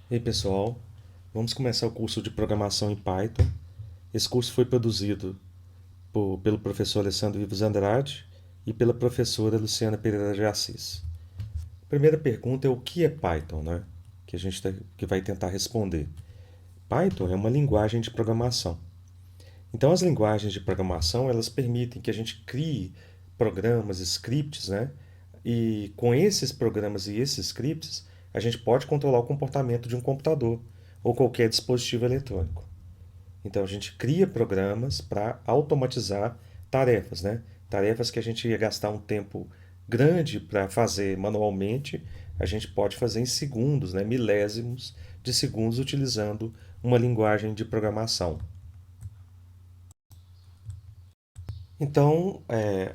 E aí, pessoal, vamos começar o curso de programação em Python. Esse curso foi produzido pelo professor Alessandro Ives Andrade e pela professora Luciana Pereira de Assis. A primeira pergunta é o que é Python, né? Que a gente que vai tentar responder. Python é uma linguagem de programação. Então, as linguagens de programação elas permitem que a gente crie programas, scripts, né? E com esses programas e esses scripts, a gente pode controlar o comportamento de um computador ou qualquer dispositivo eletrônico. Então, a gente cria programas para automatizar tarefas, né? Tarefas que a gente ia gastar um tempo grande para fazer manualmente, a gente pode fazer em segundos, né? Milésimos de segundos utilizando uma linguagem de programação. Então,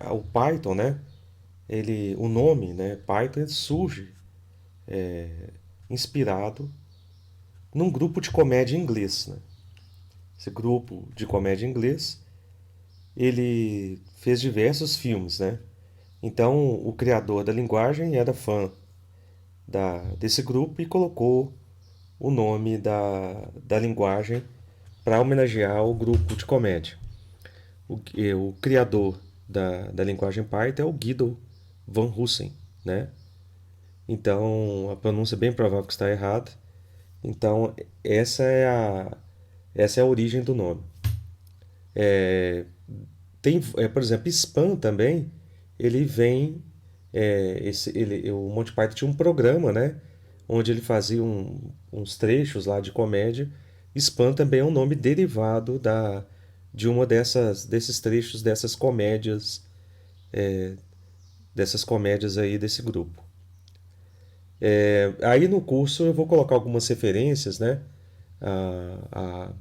o Python, né? O nome, né? Python ele surge inspirado num grupo de comédia inglês, né? Esse grupo de comédia inglês, ele fez diversos filmes, né? Então, o criador da linguagem era fã desse grupo e colocou o nome da linguagem para homenagear o grupo de comédia. O criador da linguagem Python é o Guido Van Rossum, né? Então, a pronúncia é bem provável que está errada. Então, essa é essa é a origem do nome. Por exemplo, spam também, ele vem. O Monty Python tinha um programa, né? Onde ele fazia uns trechos lá de comédia. Spam também é um nome derivado de uma desses trechos dessas comédias aí desse grupo. Aí no curso eu vou colocar algumas referências, né? A,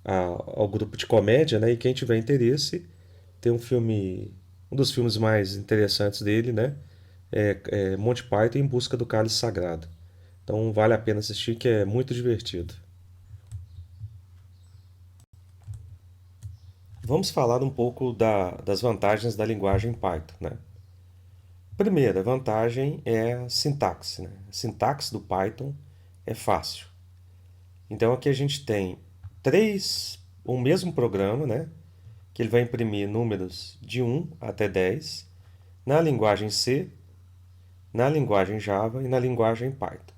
ao grupo de comédia, né? E quem tiver interesse, tem um dos filmes mais interessantes dele, né? É Monty Python em Busca do Cálice Sagrado. Então vale a pena assistir, que é muito divertido. Vamos falar um pouco das vantagens da linguagem Python, né? Primeira vantagem é a sintaxe, né? A sintaxe do Python é fácil. Então aqui a gente tem o mesmo programa, né? Que ele vai imprimir números de 1 até 10 na linguagem C, na linguagem Java e na linguagem Python.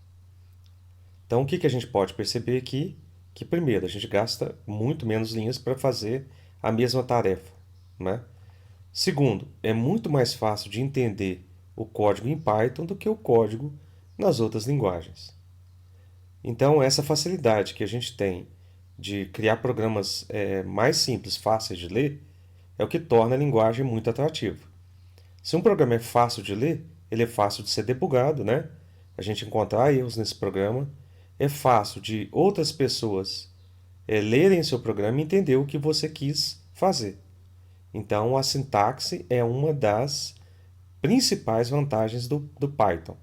Então, o que a gente pode perceber aqui? Que, primeiro, a gente gasta muito menos linhas para fazer a mesma tarefa, né? Segundo, é muito mais fácil de entender o código em Python do que o código nas outras linguagens. Então, essa facilidade que a gente tem de criar programas mais simples, fáceis de ler, é o que torna a linguagem muito atrativa. Se um programa é fácil de ler, ele é fácil de ser debugado, né? A gente encontrar erros nesse programa. É fácil de outras pessoas lerem seu programa e entender o que você quis fazer. Então, a sintaxe é uma das principais vantagens do Python.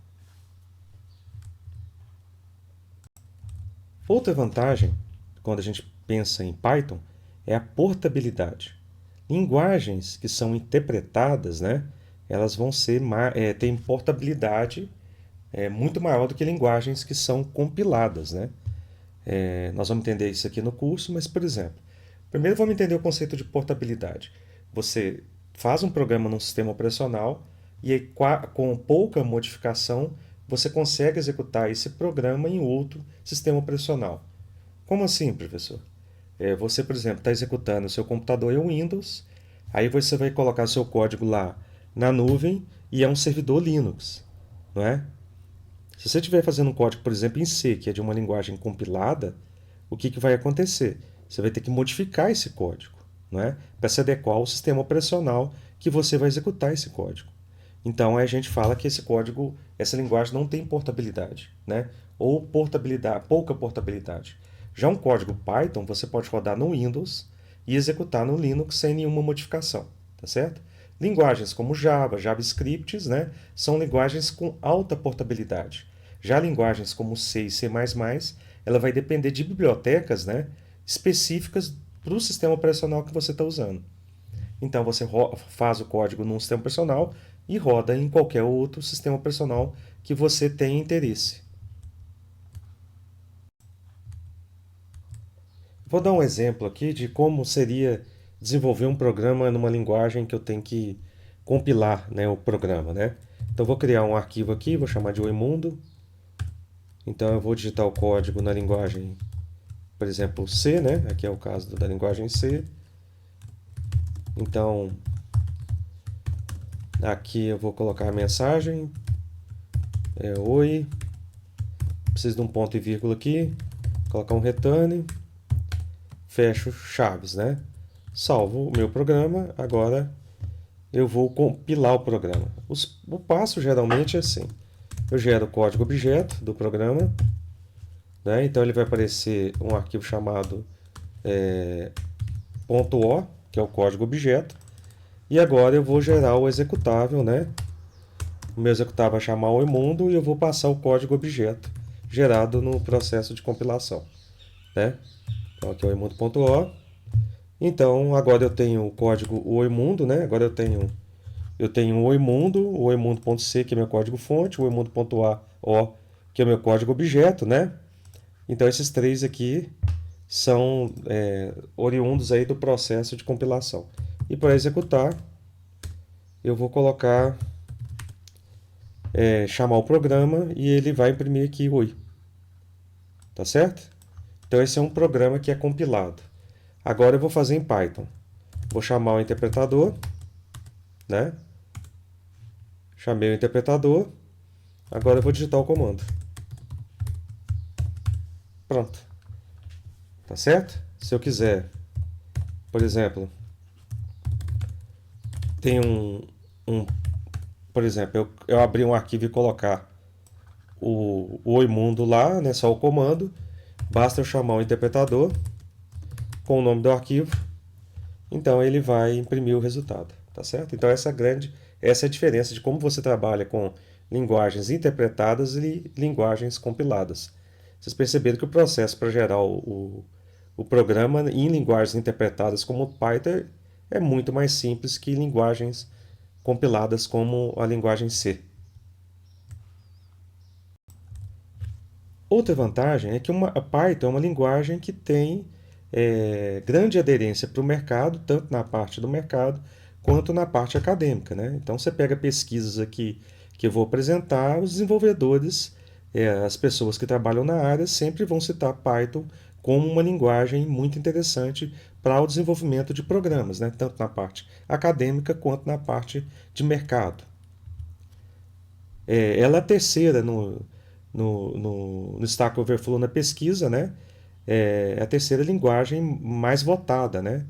Outra vantagem, quando a gente pensa em Python, é a portabilidade. Linguagens que são interpretadas, né, elas vão têm portabilidade muito maior do que linguagens que são compiladas, né? Nós vamos entender isso aqui no curso, mas, por exemplo, primeiro vamos entender o conceito de portabilidade. Você faz um programa num sistema operacional e aí, com pouca modificação você consegue executar esse programa em outro sistema operacional. Como assim, professor? Você, por exemplo, está executando o seu computador em Windows, aí você vai colocar seu código lá na nuvem e é um servidor Linux, não é? Se você estiver fazendo um código, por exemplo, em C, que é de uma linguagem compilada, o que vai acontecer? Você vai ter que modificar esse código, não é? Para se adequar ao sistema operacional que você vai executar esse código. Então a gente fala que esse código, essa linguagem não tem portabilidade, né? Ou portabilidade, pouca portabilidade. Já um código Python você pode rodar no Windows e executar no Linux sem nenhuma modificação, tá certo? Linguagens como Java, JavaScript, né, são linguagens com alta portabilidade. Já linguagens como C e C++, ela vai depender de bibliotecas, né, específicas para o sistema operacional que você está usando. Então você faz o código num sistema operacional e roda em qualquer outro sistema operacional que você tenha interesse. Vou dar um exemplo aqui de como seria desenvolver um programa numa linguagem que eu tenho que compilar, né, o programa, né? Então eu vou criar um arquivo aqui, vou chamar de oimundo. Então eu vou digitar o código na linguagem, por exemplo, C, né? Aqui é o caso da linguagem C. Então aqui eu vou colocar a mensagem, oi, preciso de um ponto e vírgula aqui, colocar um return, fecho chaves, né? Salvo o meu programa, agora eu vou compilar o programa. O passo geralmente é assim: eu gero o código objeto do programa, né? Então ele vai aparecer um arquivo chamado .o, que é o código objeto, e agora eu vou gerar o executável, né? O meu executável vai chamar o imundo e eu vou passar o código objeto gerado no processo de compilação, né? Então aqui é o imundo.o. Então agora eu tenho o código oimundo, né? Agora eu tenho o oimundo.c, que é meu código fonte, o oimundo.o, que é meu código objeto, né? Então esses três aqui são oriundos aí do processo de compilação. E para executar, eu vou colocar, chamar o programa e ele vai imprimir aqui oi. Tá certo? Então esse é um programa que é compilado. Agora eu vou fazer em Python. Vou chamar o interpretador, né? Chamei o interpretador. Agora eu vou digitar o comando. Pronto. Tá certo? Se eu quiser, por exemplo, tem por exemplo, eu abrir um arquivo e colocar o oimundo lá, né, só o comando, basta eu chamar o interpretador com o nome do arquivo, então ele vai imprimir o resultado, tá certo? Então essa é a diferença de como você trabalha com linguagens interpretadas e linguagens compiladas. Vocês perceberam que o processo para gerar o programa em linguagens interpretadas como o Python é muito mais simples que linguagens compiladas como a linguagem C. Outra vantagem é que a Python é uma linguagem que tem grande aderência para o mercado, tanto na parte do mercado quanto na parte acadêmica, né? Então você pega pesquisas aqui que eu vou apresentar, os desenvolvedores, as pessoas que trabalham na área sempre vão citar Python como uma linguagem muito interessante para o desenvolvimento de programas, né? Tanto na parte acadêmica quanto na parte de mercado. Ela é a terceira no Stack Overflow na pesquisa, né? É a terceira linguagem mais votada, né?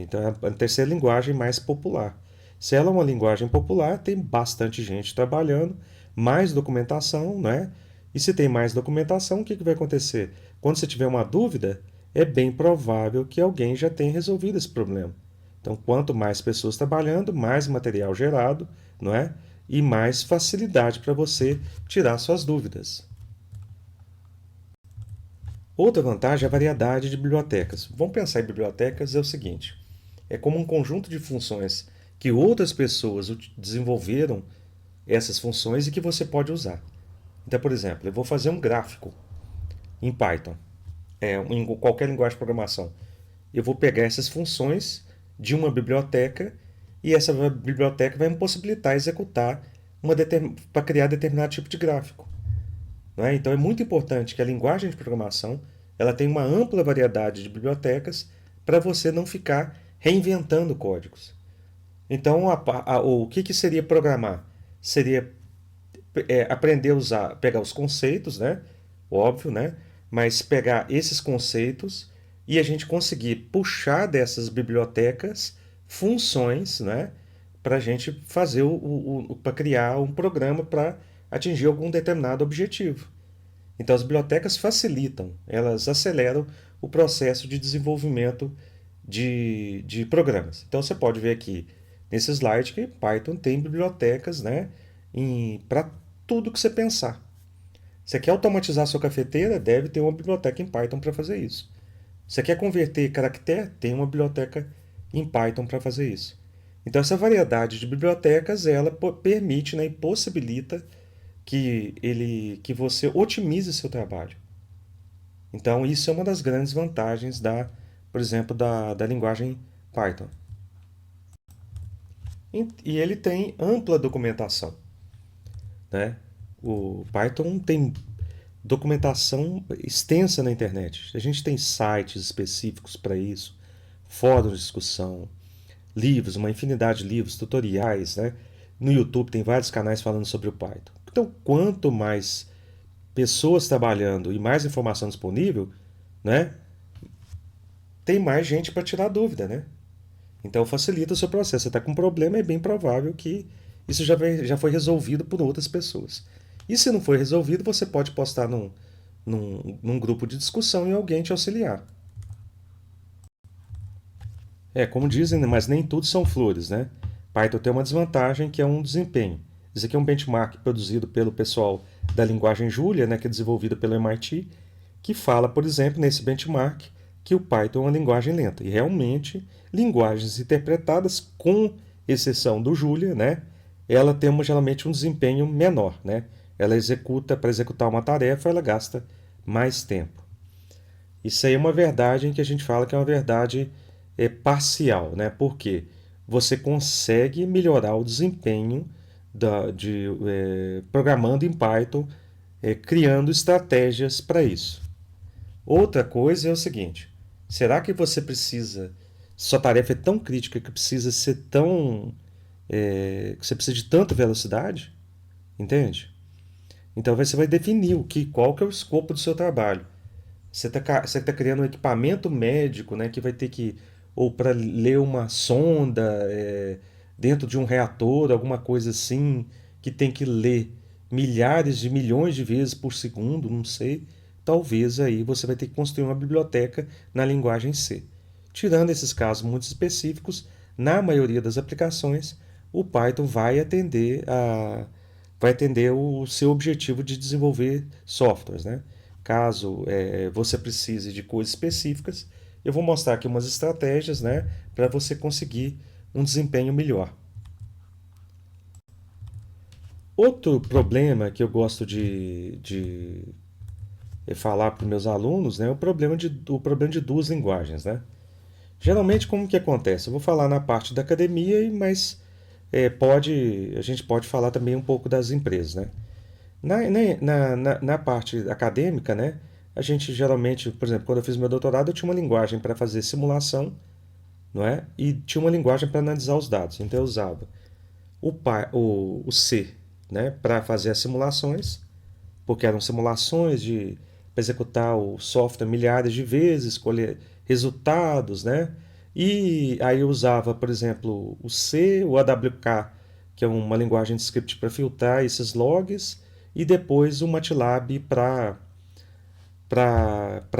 Então é a terceira linguagem mais popular. Se ela é uma linguagem popular, tem bastante gente trabalhando, mais documentação, né? E se tem mais documentação, o que vai acontecer? Quando você tiver uma dúvida, é bem provável que alguém já tenha resolvido esse problema. Então, quanto mais pessoas trabalhando, mais material gerado, não é? E mais facilidade para você tirar suas dúvidas. Outra vantagem é a variedade de bibliotecas. Vamos pensar em bibliotecas é o seguinte: é como um conjunto de funções que outras pessoas desenvolveram essas funções e que você pode usar. Então, por exemplo, eu vou fazer um gráfico em Python, em qualquer linguagem de programação. Eu vou pegar essas funções de uma biblioteca e essa biblioteca vai me possibilitar executar para criar determinado tipo de gráfico. Não é? Então é muito importante que a linguagem de programação ela tenha uma ampla variedade de bibliotecas para você não ficar reinventando códigos. Então, o que seria programar? Seria aprender a usar, pegar os conceitos, né? Óbvio, né? Mas pegar esses conceitos e a gente conseguir puxar dessas bibliotecas funções, né? Para a gente fazer para criar um programa para atingir algum determinado objetivo. Então as bibliotecas facilitam, elas aceleram o processo de desenvolvimento de programas. Então você pode ver aqui nesse slide que Python tem bibliotecas, né, para tudo que você pensar. Você quer automatizar sua cafeteira? Deve ter uma biblioteca em Python para fazer isso. Você quer converter caractere? Tem uma biblioteca em Python para fazer isso. Então essa variedade de bibliotecas ela permite, né, e possibilita que você otimize seu trabalho. Então, isso é uma das grandes vantagens por exemplo, da linguagem Python. E ele tem ampla documentação, né? O Python tem documentação extensa na internet. A gente tem sites específicos para isso, fóruns de discussão, livros, uma infinidade de livros, tutoriais, né? No YouTube tem vários canais falando sobre o Python. Então, quanto mais pessoas trabalhando e mais informação disponível, né? Tem mais gente para tirar dúvida, né? Então facilita o seu processo. Você está com um problema, é bem provável que isso já foi resolvido por outras pessoas. E se não foi resolvido, você pode postar num grupo de discussão e alguém te auxiliar. É, como dizem, mas nem tudo são flores, né? Python tem uma desvantagem que é um desempenho. Isso aqui é um benchmark produzido pelo pessoal da linguagem Julia, né, que é desenvolvida pelo MIT, que fala, por exemplo, nesse benchmark, que o Python é uma linguagem lenta. E realmente, linguagens interpretadas, com exceção do Julia, né, ela tem geralmente um desempenho menor, né? Ela executa, para executar uma tarefa, ela gasta mais tempo. Isso aí é uma verdade em que a gente fala que é uma verdade parcial, né? Porque você consegue melhorar o desempenho programando em Python, criando estratégias para isso. Outra coisa é o seguinte: será que você precisa, sua tarefa é tão crítica que precisa ser que você precisa de tanta velocidade? Entende? Então você vai definir qual que é o escopo do seu trabalho. Você tá criando um equipamento médico, né, que vai ter que, ou para ler uma sonda dentro de um reator, alguma coisa assim, que tem que ler milhares de milhões de vezes por segundo, não sei. Talvez aí você vai ter que construir uma biblioteca na linguagem C. Tirando esses casos muito específicos, na maioria das aplicações, o Python vai atender o seu objetivo de desenvolver softwares, né? Caso você precise de coisas específicas, eu vou mostrar aqui umas estratégias, né, para você conseguir um desempenho melhor. Outro problema que eu gosto de falar para os meus alunos, né, é o problema de duas linguagens, né? Geralmente, como que acontece? Eu vou falar na parte da academia, mas a gente pode falar também um pouco das empresas, né? Na parte acadêmica, né, a gente geralmente, por exemplo, quando eu fiz meu doutorado, eu tinha uma linguagem para fazer simulação, não é? E tinha uma linguagem para analisar os dados. Então eu usava o C, né, para fazer as simulações, porque eram simulações para executar o software milhares de vezes, escolher resultados, né? E aí eu usava, por exemplo, o C, o AWK, que é uma linguagem de script para filtrar esses logs, e depois o MATLAB para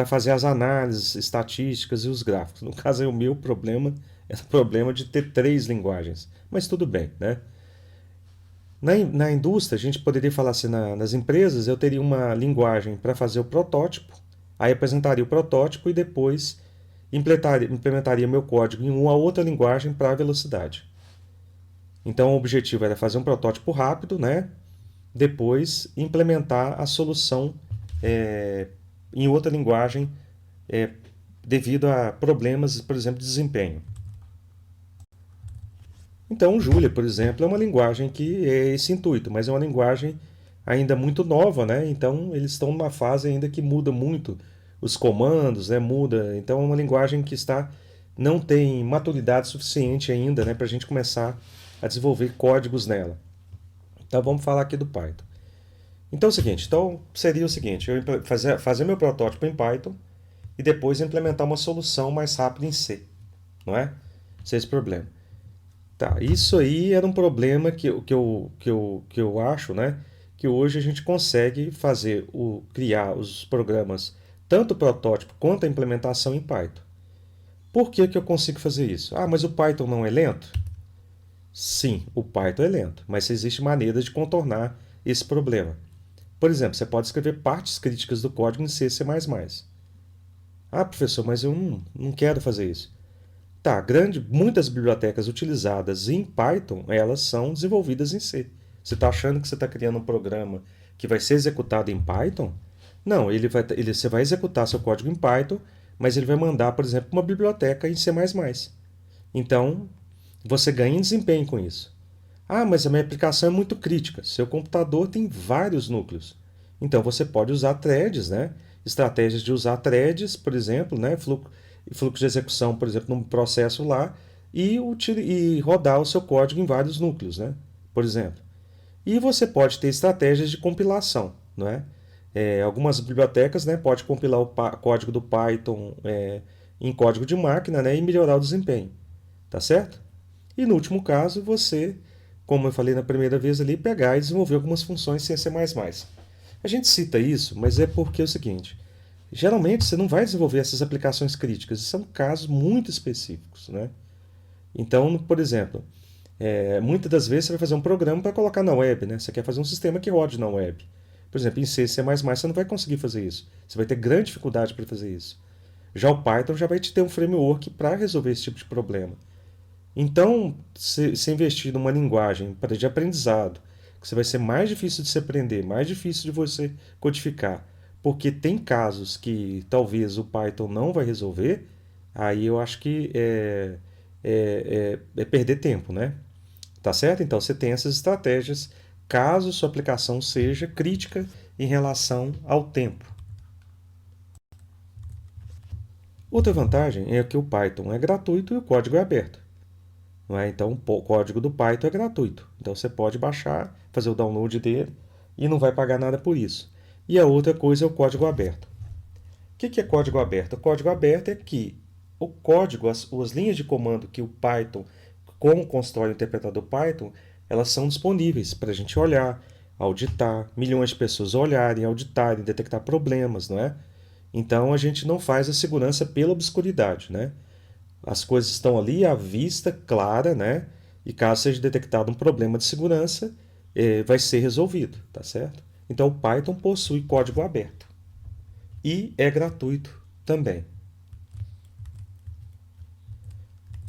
fazer as análises estatísticas e os gráficos. No caso, aí, o meu problema era o problema de ter três linguagens, mas tudo bem, né? Na indústria, a gente poderia falar assim, nas empresas, eu teria uma linguagem para fazer o protótipo, aí apresentaria o protótipo e depois implementaria meu código em uma outra linguagem para a velocidade. Então, o objetivo era fazer um protótipo rápido, né? Depois implementar a solução é, em outra linguagem é, devido a problemas, por exemplo, de desempenho. Então, o Julia, por exemplo, é uma linguagem que é esse intuito, mas é uma linguagem ainda muito nova, né? Então, eles estão numa fase ainda que muda muito os comandos, né? Muda. Então, é uma linguagem que não tem maturidade suficiente ainda, né, para a gente começar a desenvolver códigos nela. Então, vamos falar aqui do Python. Então, é o seguinte, então seria o seguinte, eu fazer meu protótipo em Python e depois implementar uma solução mais rápida em C, não é? Esse é esse problema. Tá, isso aí era um problema que eu acho, né? Que hoje a gente consegue criar os programas, tanto o protótipo quanto a implementação em Python. Por que que eu consigo fazer isso? Ah, mas o Python não é lento? Sim, o Python é lento, mas existe maneira de contornar esse problema. Por exemplo, você pode escrever partes críticas do código em C++. Ah, professor, mas eu não quero fazer isso. Tá, muitas bibliotecas utilizadas em Python, elas são desenvolvidas em C. Você está achando que você está criando um programa que vai ser executado em Python? Não, você vai executar seu código em Python, mas ele vai mandar, por exemplo, uma biblioteca em C++. Então, você ganha em desempenho com isso. Ah, mas a minha aplicação é muito crítica. Seu computador tem vários núcleos. Então, você pode usar threads, né? Estratégias de usar threads, por exemplo, né? Fluxo de execução, por exemplo, num processo lá, e rodar o seu código em vários núcleos, né? Por exemplo. E você pode ter estratégias de compilação, não é? Algumas bibliotecas, né, pode compilar o código do Python em código de máquina, né, e melhorar o desempenho, tá certo? E no último caso, você, como eu falei na primeira vez ali, pegar e desenvolver algumas funções sem C++. A gente cita isso, mas é porque é o seguinte, geralmente você não vai desenvolver essas aplicações críticas, são casos muito específicos, né? Então, por exemplo, muitas das vezes você vai fazer um programa para colocar na web, né? Você quer fazer um sistema que rode na web. Por exemplo, em C, C++, você não vai conseguir fazer isso. Você vai ter grande dificuldade para fazer isso. Já o Python já vai te ter um framework para resolver esse tipo de problema. Então, se investir numa linguagem de aprendizado, que você vai ser mais difícil de se aprender, mais difícil de você codificar, porque tem casos que talvez o Python não vai resolver, aí eu acho que é perder tempo, né? Tá certo? Então você tem essas estratégias caso sua aplicação seja crítica em relação ao tempo. Outra vantagem é que o Python é gratuito e o código é aberto. Não é? Então o código do Python é gratuito. Então você pode baixar, fazer o download dele e não vai pagar nada por isso. E a outra coisa é o código aberto. O que é código aberto? O código aberto é que o código, as linhas de comando que o Python, como constrói o interpretador Python, elas são disponíveis para a gente olhar, auditar, milhões de pessoas olharem, auditarem, detectar problemas, não é? Então a gente não faz a segurança pela obscuridade, né? As coisas estão ali à vista, clara, né? E caso seja detectado um problema de segurança, vai ser resolvido, tá certo? Então o Python possui código aberto e é gratuito também.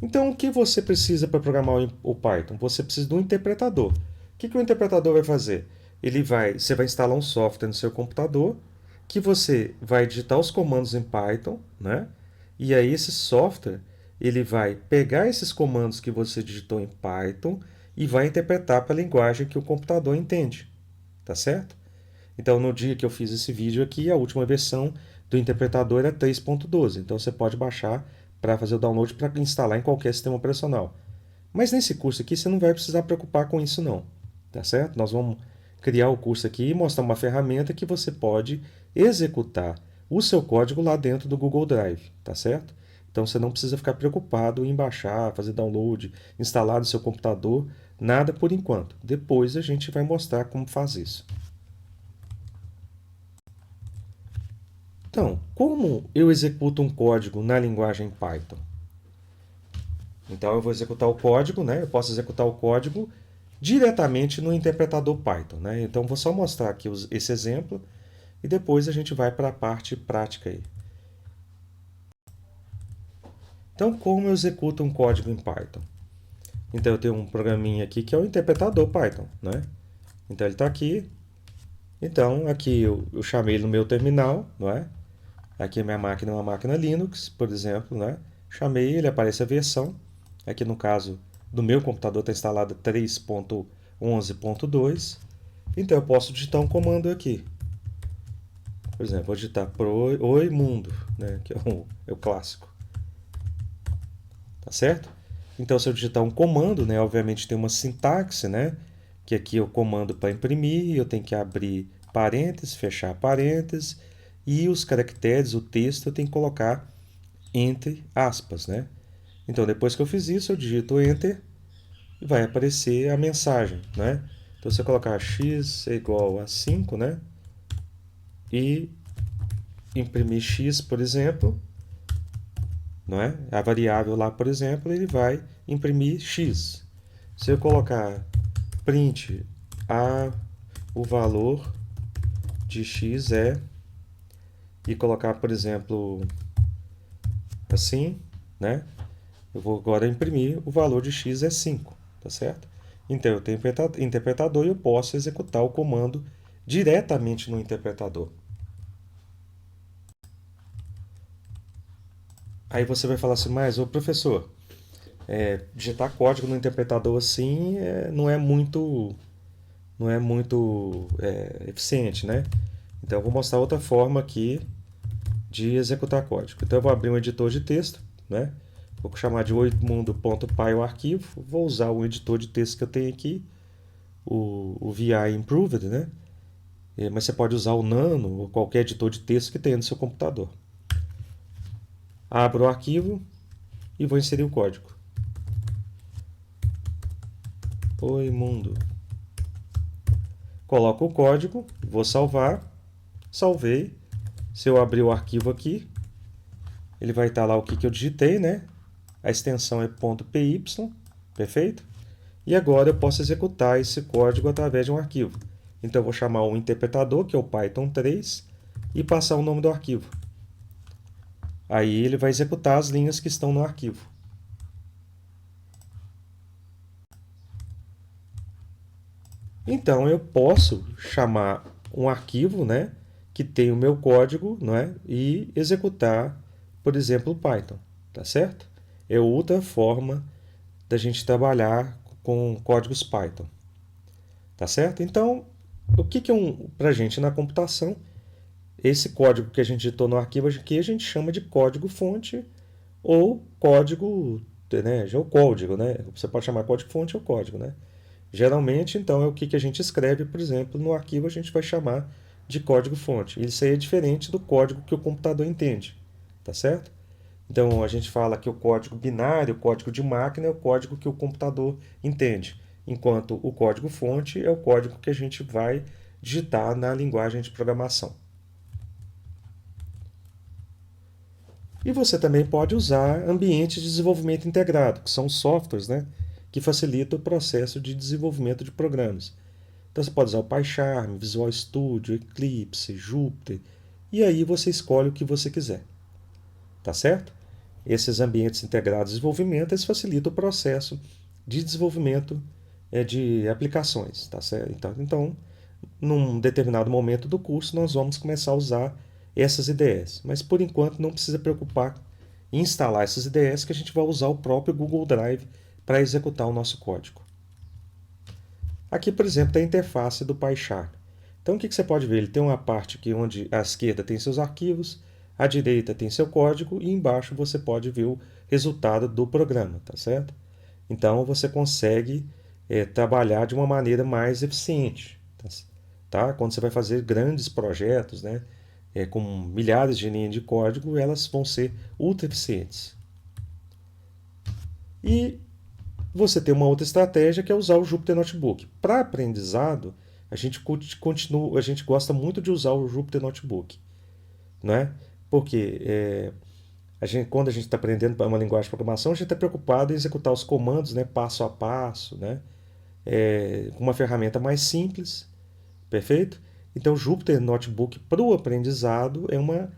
Então, o que você precisa para programar o Python? Você precisa de um interpretador. O que o interpretador vai fazer? Você vai instalar um software no seu computador que você vai digitar os comandos em Python, né? E aí esse software ele vai pegar esses comandos que você digitou em Python e vai interpretar para a linguagem que o computador entende, tá certo? Então, no dia que eu fiz esse vídeo aqui, a última versão do interpretador era 3.12. Então, você pode baixar para fazer o download para instalar em qualquer sistema operacional. Mas nesse curso aqui, você não vai precisar preocupar com isso não, tá certo? Nós vamos criar o curso aqui e mostrar uma ferramenta que você pode executar o seu código lá dentro do Google Drive, tá certo? Então, você não precisa ficar preocupado em baixar, fazer download, instalar no seu computador, nada por enquanto. Depois a gente vai mostrar como faz isso. Então, como eu executo um código na linguagem Python? Então, eu vou executar o código, né? Eu posso executar o código diretamente no interpretador Python, né? Então, vou só mostrar aqui esse exemplo e depois a gente vai para a parte prática aí. Então, como eu executo um código em Python? Então, eu tenho um programinha aqui que é o interpretador Python, né? Então, ele está aqui. Então, aqui eu chamei ele no meu terminal, não é? Aqui a minha máquina é uma máquina Linux, por exemplo, né? Chamei ele, aparece a versão. Aqui no caso do meu computador está instalada 3.11.2. Então eu posso digitar um comando aqui. Por exemplo, vou digitar oi mundo, né? Que é o clássico. Tá certo? Então se eu digitar um comando, né? Obviamente tem uma sintaxe, né? Que aqui é o comando para imprimir, eu tenho que abrir parênteses, fechar parênteses. E os caracteres, o texto, eu tenho que colocar entre aspas, né? Então, depois que eu fiz isso, eu digito Enter e vai aparecer a mensagem, né? Então, se eu colocar x é igual a 5, né? E imprimir x, por exemplo, não é? A variável lá, por exemplo, ele vai imprimir x. Se eu colocar print o valor de x e colocar, por exemplo, assim, né? Eu vou agora imprimir o valor de x é 5, tá certo? Então eu tenho interpretador e eu posso executar o comando diretamente no interpretador. Aí você vai falar assim, mas, ô professor, digitar código no interpretador assim não é muito eficiente, né? Então eu vou mostrar outra forma aqui de executar código. Então eu vou abrir um editor de texto, né? Vou chamar de oimundo.py o arquivo, vou usar o editor de texto que eu tenho aqui, o VI Improved, né? Mas você pode usar o Nano ou qualquer editor de texto que tenha no seu computador. Abro o arquivo e vou inserir o código. Oi, mundo. Coloco o código, vou salvar, salvei. Se eu abrir o arquivo aqui, ele vai estar lá o que eu digitei, né? A extensão é .py, perfeito? E agora eu posso executar esse código através de um arquivo. Então eu vou chamar o interpretador, que é o Python 3, e passar o nome do arquivo. Aí ele vai executar as linhas que estão no arquivo. Então eu posso chamar um arquivo, né, que tem o meu código, não é, e executar, por exemplo, o Python, tá certo? É outra forma da gente trabalhar com códigos Python, tá certo? Então, o que é para a gente na computação? Esse código que a gente digitou no arquivo aqui a gente chama de código-fonte ou código, né, geocódigo, né? Você pode chamar código-fonte ou código, né? Geralmente, então, é o que a gente escreve, por exemplo, no arquivo a gente vai chamar de código-fonte. Isso aí é diferente do código que o computador entende, tá certo? Então, a gente fala que o código binário, o código de máquina, é o código que o computador entende, enquanto o código-fonte é o código que a gente vai digitar na linguagem de programação. E você também pode usar ambientes de desenvolvimento integrado, que são softwares, né, que facilitam o processo de desenvolvimento de programas. Então você pode usar o PyCharm, Visual Studio, Eclipse, Jupyter, e aí você escolhe o que você quiser. Tá certo? Esses ambientes integrados de desenvolvimento eles facilitam o processo de desenvolvimento de aplicações. Tá certo? Então, num determinado momento do curso, nós vamos começar a usar essas IDEs. Mas por enquanto não precisa preocupar em instalar essas IDEs, que a gente vai usar o próprio Google Drive para executar o nosso código. Aqui, por exemplo, tem a interface do PyCharm. Então, o que você pode ver? Ele tem uma parte aqui onde à esquerda tem seus arquivos, à direita tem seu código e embaixo você pode ver o resultado do programa, tá certo? Então, você consegue trabalhar de uma maneira mais eficiente, tá? Quando você vai fazer grandes projetos, né, com milhares de linhas de código, elas vão ser ultra eficientes. E você tem uma outra estratégia que é usar o Jupyter Notebook. Para aprendizado, a gente gosta muito de usar o Jupyter Notebook, né? Porque quando a gente está aprendendo uma linguagem de programação, a gente está preocupado em executar os comandos, né, passo a passo, né? Com uma ferramenta mais simples, perfeito? Então, o Jupyter Notebook para o aprendizado é uma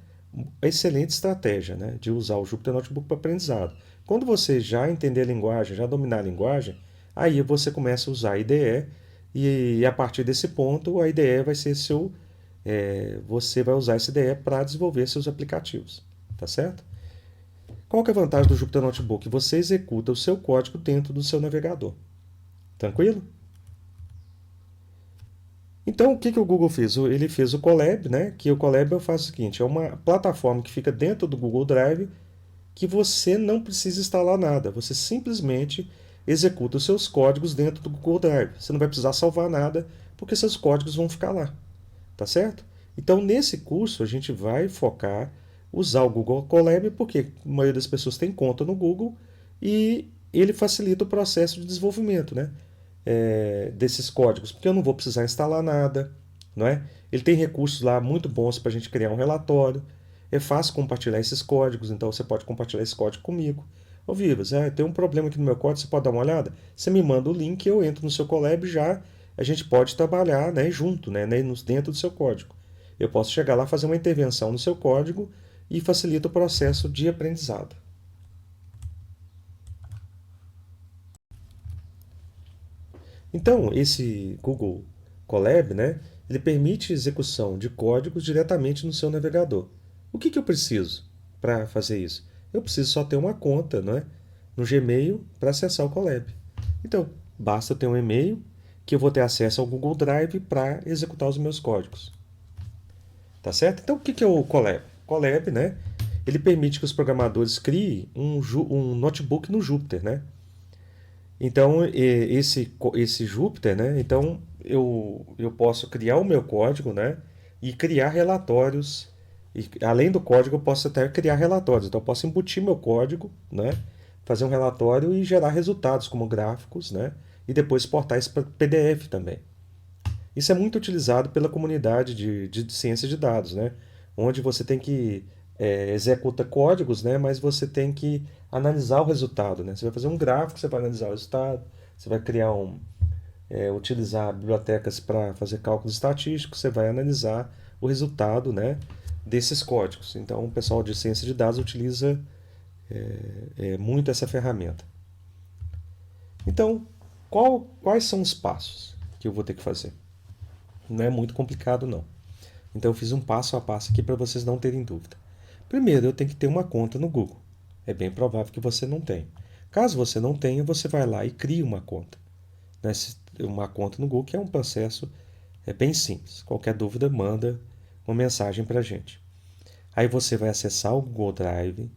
excelente estratégia, né, de usar o Jupyter Notebook para aprendizado. Quando você já entender a linguagem, já dominar a linguagem, aí você começa a usar a IDE e a partir desse ponto a IDE vai ser você vai usar essa IDE para desenvolver seus aplicativos, tá certo? Qual que é a vantagem do Jupyter Notebook? Você executa o seu código dentro do seu navegador. Tranquilo? Então, o que o Google fez? Ele fez o Colab, né? Que o Colab eu faço o seguinte, é uma plataforma que fica dentro do Google Drive que você não precisa instalar nada, você simplesmente executa os seus códigos dentro do Google Drive. Você não vai precisar salvar nada, porque seus códigos vão ficar lá, tá certo? Então, nesse curso, a gente vai focar usar o Google Colab, porque a maioria das pessoas tem conta no Google e ele facilita o processo de desenvolvimento, né? Desses códigos, porque eu não vou precisar instalar nada, não é? Ele tem recursos lá muito bons para a gente criar um relatório. É fácil compartilhar esses códigos, então você pode compartilhar esse código comigo. Ô Vivas, tem um problema aqui no meu código, você pode dar uma olhada? Você me manda o link, eu entro no seu Colab já a gente pode trabalhar, né, junto, né, dentro do seu código. Eu posso chegar lá, fazer uma intervenção no seu código e facilita o processo de aprendizado. Então, esse Google Colab, né, ele permite execução de códigos diretamente no seu navegador. O que eu preciso para fazer isso? eu preciso só ter uma conta, né, no Gmail para acessar o Colab. Então, basta ter um e-mail que eu vou ter acesso ao Google Drive para executar os meus códigos. Tá certo? Então, o que é o Colab? Colab, né, ele permite que os programadores criem um notebook no Jupyter, né? Então, esse Jupyter, né? Então, eu posso criar o meu código, né? E criar relatórios. E, além do código, eu posso até criar relatórios. Então, eu posso embutir meu código, né? Fazer um relatório e gerar resultados como gráficos, né? E depois exportar isso para PDF também. Isso é muito utilizado pela comunidade de ciência de dados, né? Onde você tem que executa códigos, né? Mas você tem que analisar o resultado, né? Você vai fazer um gráfico, você vai analisar o resultado, você vai utilizar bibliotecas para fazer cálculos estatísticos, você vai analisar o resultado, né? Desses códigos. Então, o pessoal de ciência de dados utiliza muito essa ferramenta. Então, quais são os passos que eu vou ter que fazer? Não é muito complicado, não. Então eu fiz um passo a passo aqui para vocês não terem dúvida. Primeiro, eu tenho que ter uma conta no Google. É bem provável que você não tenha. Caso você não tenha, você vai lá e cria uma conta. Né? Uma conta no Google, que é um processo bem simples. Qualquer dúvida, manda uma mensagem para a gente. Aí você vai acessar o Google Drive.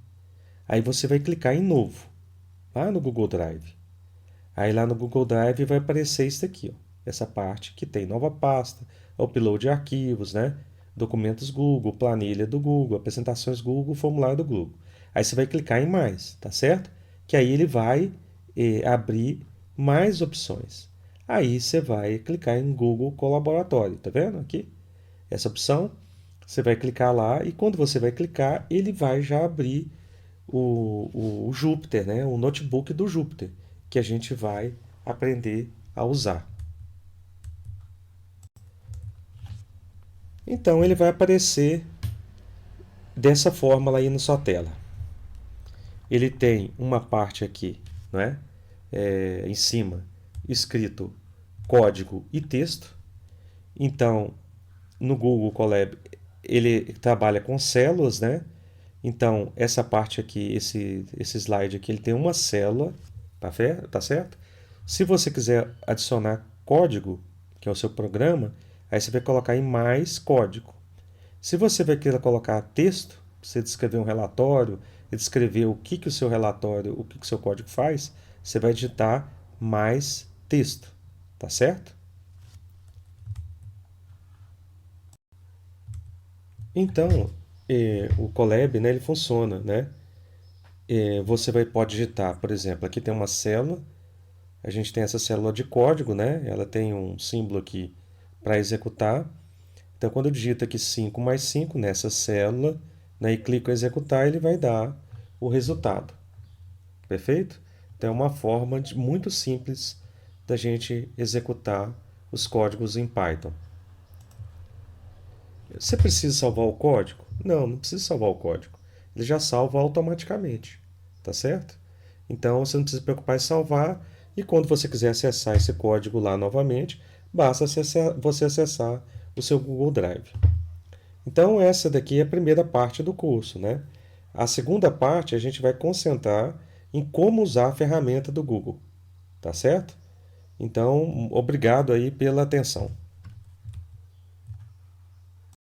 Aí você vai clicar em Novo, lá no Google Drive. Aí lá no Google Drive vai aparecer isso aqui, ó, essa parte que tem nova pasta, upload de arquivos, né? Documentos Google, planilha do Google, apresentações Google, formulário do Google. Aí você vai clicar em mais, tá certo? Que aí ele vai abrir mais opções. Aí você vai clicar em Google Colaboratório, tá vendo aqui? Essa opção, você vai clicar lá e quando você vai clicar, ele vai já abrir o Jupyter, né? O notebook do Jupyter, que a gente vai aprender a usar. Então ele vai aparecer dessa forma lá aí na sua tela. Ele tem uma parte aqui, não é? Em cima, escrito código e texto. Então, no Google Colab, ele trabalha com células, né? Então, essa parte aqui, esse slide aqui, ele tem uma célula, tá certo? Se você quiser adicionar código, que é o seu programa, aí você vai colocar em mais código. Se você vai querer colocar texto, você descrever um relatório, e descrever o que o seu relatório, o que o seu código faz, você vai digitar mais texto, tá certo? Então, o Colab, né, ele funciona, né? Você pode digitar, por exemplo, aqui tem uma célula, a gente tem essa célula de código, né? Ela tem um símbolo aqui para executar. Então, quando eu digito aqui 5 mais 5 nessa célula, né, e clico em executar, ele vai dar o resultado. Perfeito? Então, é uma forma muito simples da gente executar os códigos em Python. Você precisa salvar o código? Não, não precisa salvar o código. Ele já salva automaticamente, tá certo? Então você não precisa se preocupar em salvar e quando você quiser acessar esse código lá novamente, basta você acessar o seu Google Drive. Então essa daqui é a primeira parte do curso, né? A segunda parte a gente vai concentrar em como usar a ferramenta do Google, tá certo? Então, obrigado aí pela atenção.